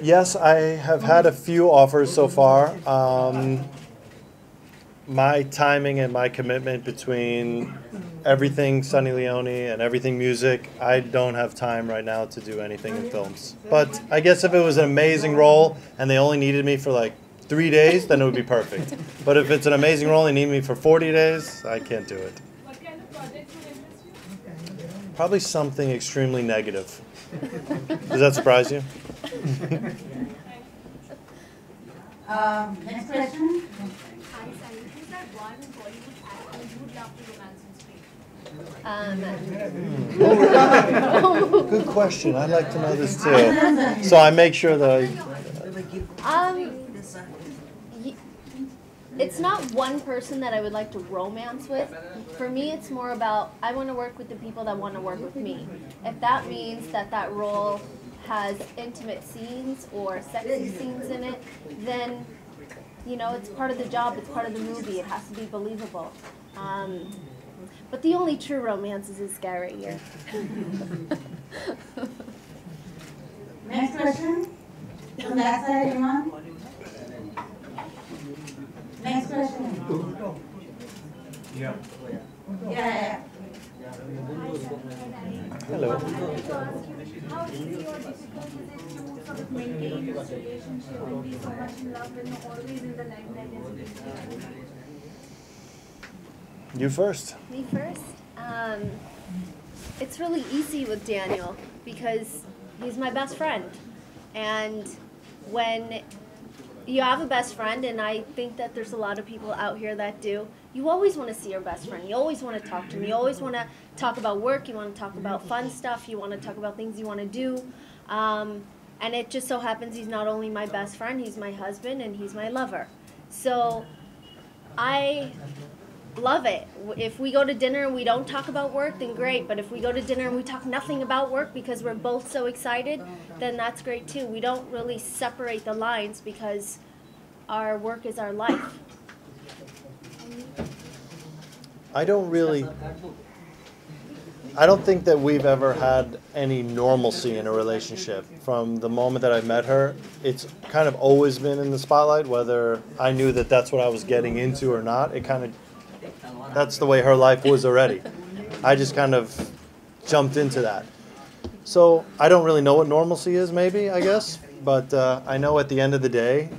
Yes, I have had a few offers so far. My timing and my commitment between everything Sunny Leone and everything music, I don't have time right now to do anything in films. But I guess if it was an amazing role and they only needed me for like 3 days, then it would be perfect. But if it's an amazing role and they need me for 40 days, I can't do it. What kind of projects would interest you? Probably something extremely negative. Does that surprise you? Next question. Hi, Sunny. Who's that one Bollywood actor you would love to romance on screen? Good question. I'd like to know this too. So I make sure that It's not one person that I would like to romance with. For me, it's more about I want to work with the people that want to work with me. If that means that that role has intimate scenes or sexy scenes in it, then, you know, it's part of the job, it's part of the movie, it has to be believable. But the only true romance is this guy right here. Next question. From that side, anyone? Next question. Yeah. Yeah. hello. I wanted to ask you, how easy or difficult is it to sort of maintain this relationship and be so much in love when you're always in the limelight as you can? You first. Me first? It's really easy with Daniel because he's my best friend. And when you have a best friend, and I think that there's a lot of people out here that do, you always want to see your best friend. You always want to talk to him. You always want to talk about work. You want to talk about fun stuff. You want to talk about things you want to do. And it just so happens he's not only my best friend, he's my husband, and he's my lover. So I love it. If we go to dinner and we don't talk about work, then great. But if we go to dinner and we talk nothing about work because we're both so excited, then that's great too. We don't really separate the lines because our work is our life. I don't think that we've ever had any normalcy in a relationship. From the moment that I met her, it's kind of always been in the spotlight, whether I knew that that's what I was getting into or not. That's the way her life was already. I just kind of jumped into that. So I don't really know what normalcy is, maybe, I guess. But I know at the end of the day,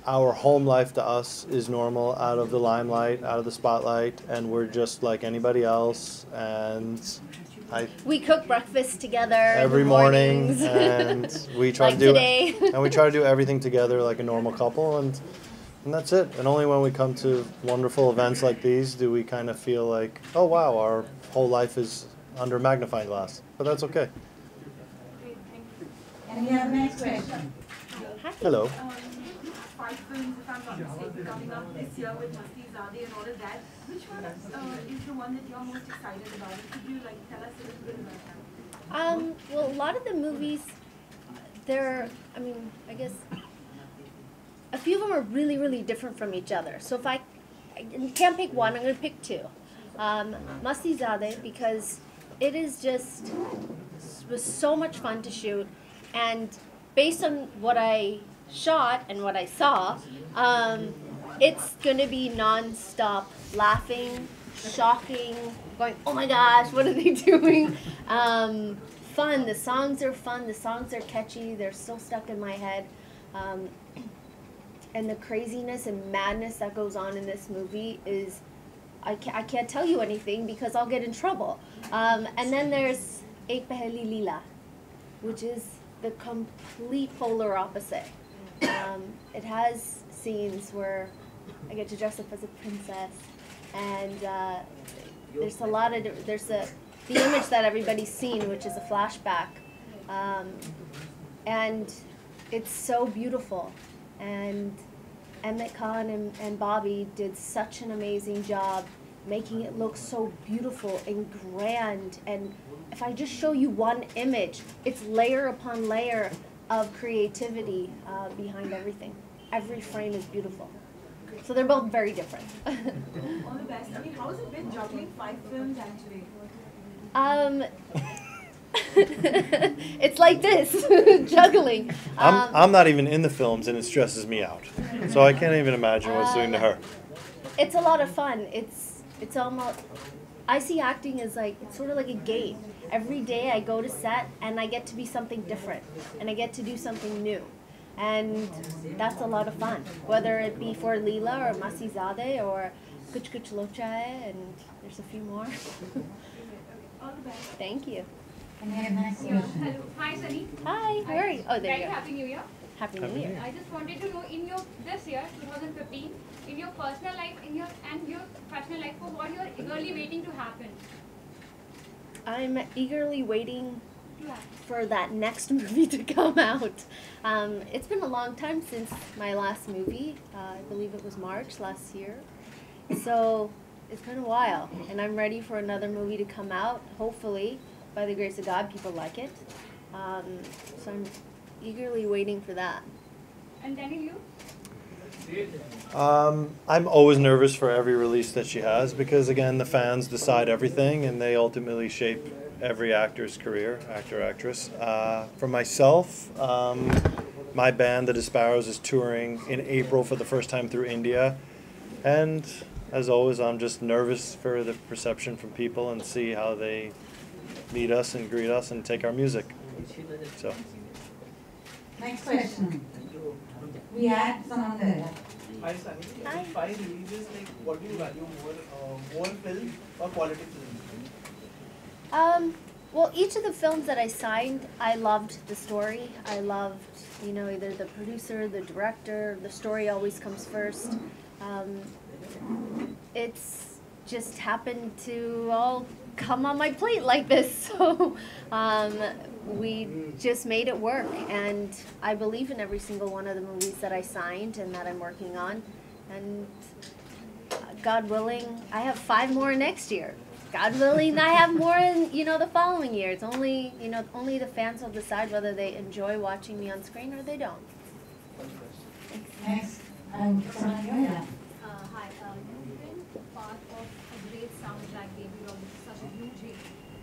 our home life to us is normal, out of the limelight, out of the spotlight, and we're just like anybody else. And we cook breakfast together every morning, and we try like to do today. and we try to do everything together like a normal couple, and that's it. And only when we come to wonderful events like these do we kind of feel like, oh wow, our whole life is under a magnifying glass. But that's okay. And we have the next question. Hi. Hello. 5 films, if I'm not mistaken, coming up this year with Masti Zade and all of that. Which one is the one that you're most excited about? Could you tell us a little bit about that? Well, a lot of the movies, I guess a few of them are really, really different from each other. So if I can't pick one, I'm going to pick two. Masti Zade, because it was so much fun to shoot, and based on what I shot and what I saw, it's going to be non-stop laughing, shocking, going, oh my gosh, what are they doing? Fun. The songs are fun. The songs are catchy. They're still stuck in my head. And the craziness and madness that goes on in this movie is, I can't tell you anything because I'll get in trouble. And then there's Ek Peheli Leela, which is the complete polar opposite. It has scenes where I get to dress up as a princess, and there's the image that everybody's seen, which is a flashback, and it's so beautiful. And Emmett Khan and Bobby did such an amazing job making it look so beautiful and grand. And if I just show you one image, it's layer upon layer of creativity behind everything. Every frame is beautiful. So they're both very different. All the best. How has it been juggling 5 films actually? It's like this, juggling. I'm not even in the films, and it stresses me out. So I can't even imagine what it's doing to her. It's a lot of fun. It's almost, I see acting as like, it's sort of like a game. Every day I go to set and I get to be something different and I get to do something new. And that's a lot of fun. Whether it be for Leela or Masizade or Kuch Kuch Locha Hai, and there's a few more. All the best. Thank you. Can I have next Yeah. question? Hello. Hi, Sunny. Hi, how are you? Oh, there Very you go. happy New Year. Happy New Happy New Year. Year. I just wanted to know in your this year, 2015, in your personal life, in your professional life, for what you are eagerly waiting to happen. I'm eagerly waiting Yeah. for that next movie to come out. It's been a long time since my last movie. I believe it was March last year. So it's been a while, and I'm ready for another movie to come out. Hopefully, by the grace of God, people like it. So I'm eagerly waiting for that. And Daniel, you? I'm always nervous for every release that she has because, again, the fans decide everything and they ultimately shape every actor's career, actor, actress. For myself, my band, The Disparos, is touring in April for the first time through India. And as always, I'm just nervous for the perception from people and see how they meet us and greet us and take our music. So. Next question. We had someone there. Hi Sunny. Hi. 5 releases, like what do you value more film or quality film? Well, each of the films that I signed, I loved the story. I loved, either the producer, the director. The story always comes first. It's just happened to all come on my plate like this. So we just made it work. And I believe in every single one of the movies that I signed and that I'm working on. And God willing, I have 5 more next year. God willing, I have more in, the following year. It's only, only the fans will decide whether they enjoy watching me on screen or they don't. Next, someone here. Hi, you've been part of a great soundtrack, Baby Doll, which is such a huge hit.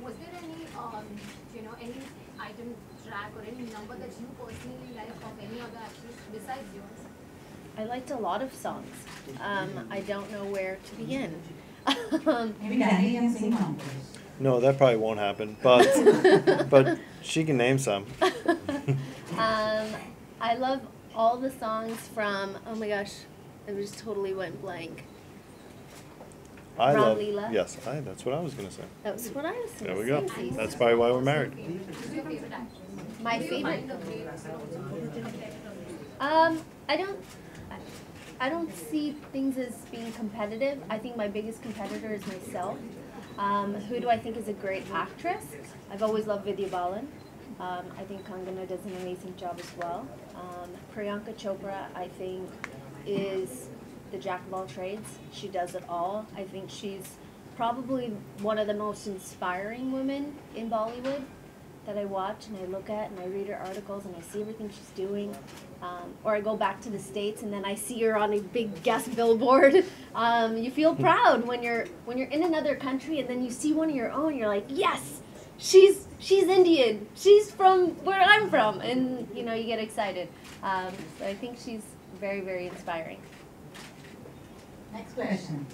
Was there any, any item track or any number that you personally like of any other actress besides yours? I liked a lot of songs. I don't know where to begin. Maybe Danny can sing one. No, that probably won't happen, but she can name some. I love all the songs from, oh my gosh, it just totally went blank. I Ram love. Leela. Yes, that's what I was gonna say. That was what I was There we saying. go. That's probably why we're married. Who's your favorite actress? My Do you favorite. find the great I don't see things as being competitive. I think my biggest competitor is myself. Who do I think is a great actress? I've always loved Vidya Balan. I think Kangana does an amazing job as well. Priyanka Chopra, I think, is the jack of all trades. She does it all. I think she's probably one of the most inspiring women in Bollywood that I watch and I look at and I read her articles and I see everything she's doing. Or I go back to the States and then I see her on a big guest billboard. You feel proud when you're in another country and then you see one of your own. You're like, yes, she's Indian. She's from where I'm from, and you get excited. So I think she's very, very inspiring. Next question.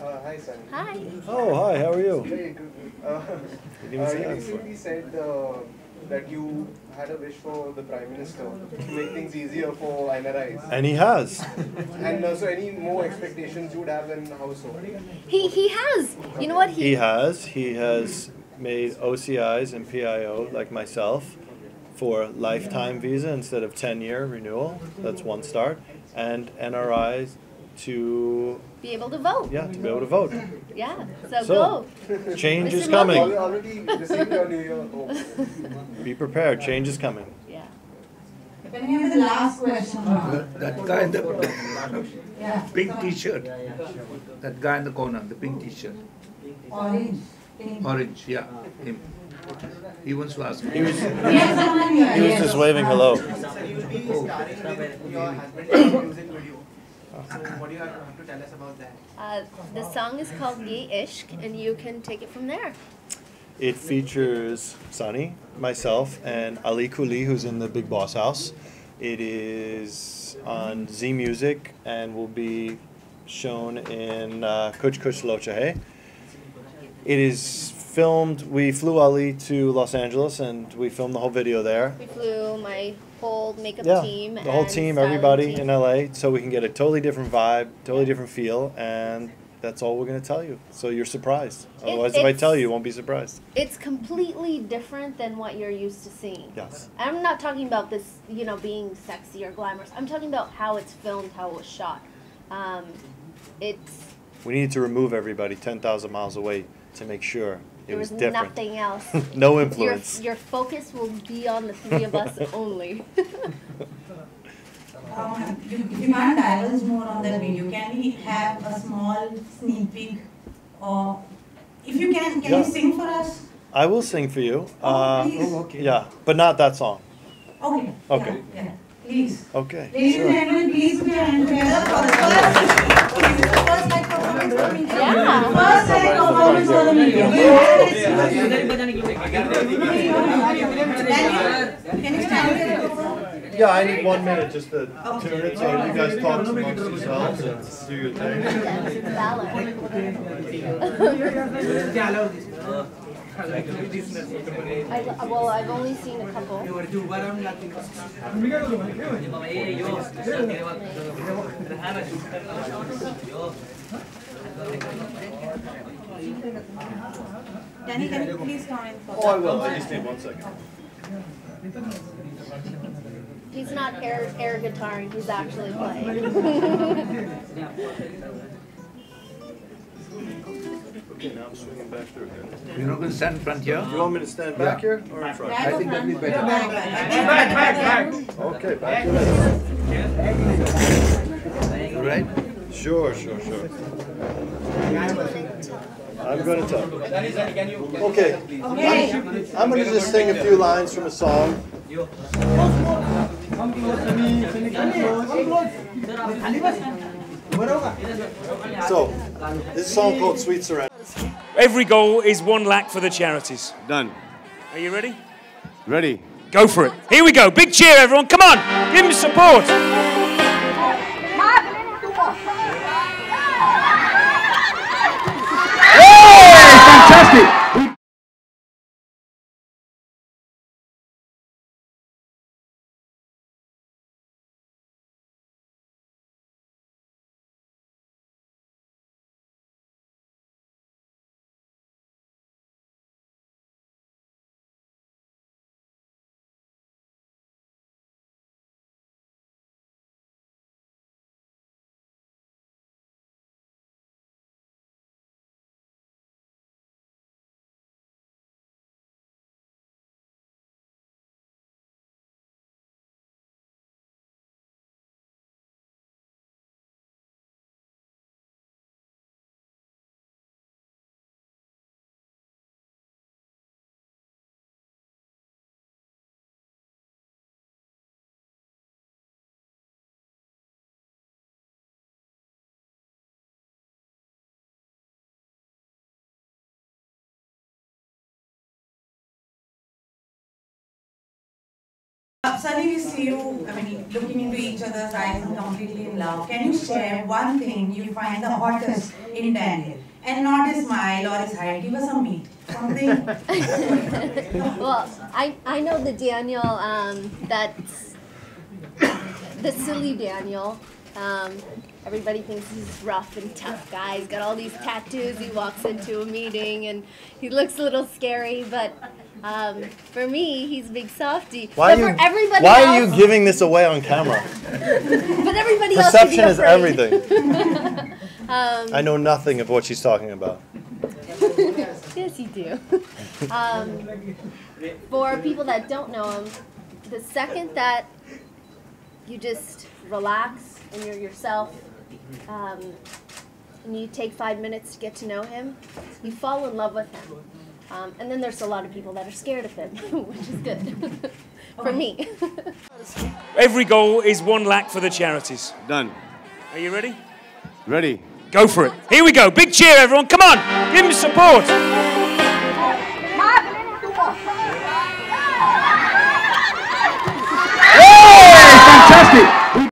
Hi Sunny. Hi. Oh, hi. How are you? Very good. Didn't even say You that before. recently said that you had a wish for the Prime Minister to make things easier for NRIs. And he has. And so any more expectations you would have, and how so? He has. You know what He has. He has made OCIs and PIO like myself for lifetime visa instead of 10-year renewal. That's one start. And NRIs to be able to vote. to be able to vote. Yeah. So, go. change is Mr. coming. Already received your New Year home. Be prepared. Change is coming. Yeah. Can we have the last question? That guy in the Yeah. pink t-shirt. That guy in the corner, the pink t-shirt. Orange. Pink. Orange, yeah, him. He wants to ask me. He was Yes, someone here. he was yes. just waving hello. So you'll be starring with your husband's music video. So what do you have to tell us about that? The song is called Ye Ishq, and you can take it from there. It features Sunny, myself, and Ali Kuli, who's in the Big Boss House. It is on Z Music and will be shown in Kuch Kuch Lo Chahe. It is filmed. We flew Ali to Los Angeles and we filmed the whole video there. We flew my whole makeup team. The whole and team, styling everybody team. in LA, so we can get a totally different vibe, totally different feel, and that's all we're going to tell you. So you're surprised. Otherwise, if I tell you, you won't be surprised. It's completely different than what you're used to seeing. Yes. I'm not talking about this, being sexy or glamorous. I'm talking about how it's filmed, how it was shot. We needed to remove everybody 10,000 miles away to make sure it was different. Nothing else. No influence. Your focus will be on the three of us only. You can't divulge more on that video. Can we have a small sneak peek? Or if you can you sing for us? I will sing for you. Please. Okay. Yeah, but not that song. Okay. Okay. Yeah. Please. Okay. Ladies and gentlemen, please put your hands together for the first live performance for me. Yeah. First live performance for the media. Can you stand here? Yeah, I need 1 minute just to tune it, so you guys talk amongst yourselves and do your thing. I've only seen a couple. Danny, can you please come in for Oh, I will. I just need 1 second. He's not air guitaring, he's actually playing. Okay, now I'm swinging back through here. You're not going to stand in front here? Do you want me to stand back here or in front? I think that'd be better. Okay, back. All right? Sure. I'm going to tell. Okay. I'm going to just sing a few lines from a song. So, this is a song called Sweet Surrender. Every goal is 1 lakh for the charities. Done. Are you ready? Ready. Go for it. Here we go. Big cheer, everyone. Come on. Give him support. Fantastic. Sunny, we see you, looking into each other's eyes and completely in love. Can you share one thing you find the hottest in Daniel? And not his smile or his height, give us a meat. Something. Well, I know the Daniel, that's the silly Daniel. Everybody thinks he's rough and tough guy. He's got all these tattoos. He walks into a meeting and he looks a little scary, but for me, he's a big softie. Why are you giving this away on camera? But everybody Perception else is everything. I I know nothing of what she's talking about. Yes, you do. For people that don't know him, the second that you just relax and you're yourself, and you take 5 minutes to get to know him, you fall in love with him. And then there's a lot of people that are scared of him, which is good for me. Every goal is 1 lakh for the charities. Done. Are you ready? Ready. Go for it. Here we go. Big cheer, everyone. Come on. Give him support.